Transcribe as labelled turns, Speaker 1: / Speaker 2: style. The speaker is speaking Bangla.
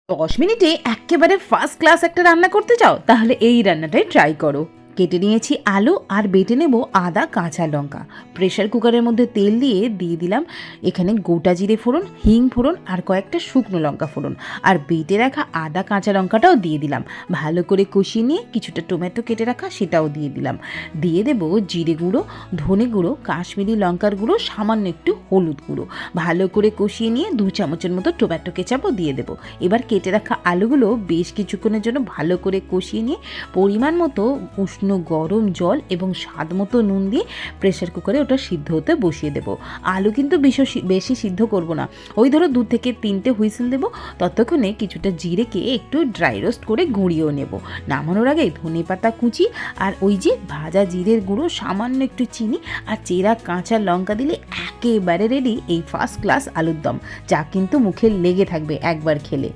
Speaker 1: 10 মিনিটে একেবারে ফার্স্ট ক্লাস একটা রান্না করতে চাও, তাহলে এই রান্নাটাই ট্রাই করো। কেটে নিয়েছি আলু আর বেটে নেব আদা কাঁচা লঙ্কা। প্রেশার কুকারের মধ্যে তেল দিয়ে দিলাম এখানে গোটা জিরে ফোড়ন, হিং ফোড়ন আর কয়েকটা শুকনো লঙ্কা ফোড়ন, আর বেটে রাখা আদা কাঁচা লঙ্কাটাও দিয়ে দিলাম। ভালো করে কষিয়ে নিয়ে কিছুটা টমেটো কেটে রাখা সেটাও দিয়ে দিলাম। দিয়ে দেব জিরে গুঁড়ো, ধনে গুঁড়ো, কাশ্মীরি লঙ্কার গুঁড়ো, সামান্য একটু হলুদ গুঁড়ো। ভালো করে কষিয়ে নিয়ে 2 চামচের মতো টমেটো কেচাপও দিয়ে দেবো। এবার কেটে রাখা আলুগুলো বেশ কিছুক্ষণের জন্য ভালো করে কষিয়ে নিয়ে পরিমাণ মতো উষ্ণ গরম জল এবং স্বাদ মতো নুন দিয়ে প্রেশার কুকারে ওটা সিদ্ধ হতে বসিয়ে দেবো। আলু কিন্তু বেশি সিদ্ধ করব না, ওই ধরো 2 থেকে 3টে হুইসেল দেবো। ততক্ষণে কিছুটা জিরেকে একটু ড্রাই রোস্ট করে গুঁড়িয়েও নেব। নামানোর আগে ধনেপাতা কুচি আর ওই যে ভাজা জিরের গুঁড়ো, সামান্য একটু চিনি আর চেরা কাঁচা লঙ্কা দিলে একেবারে রেডি এই ফার্স্ট ক্লাস আলুর দম, যা কিন্তু মুখে লেগে থাকবে একবার খেলে।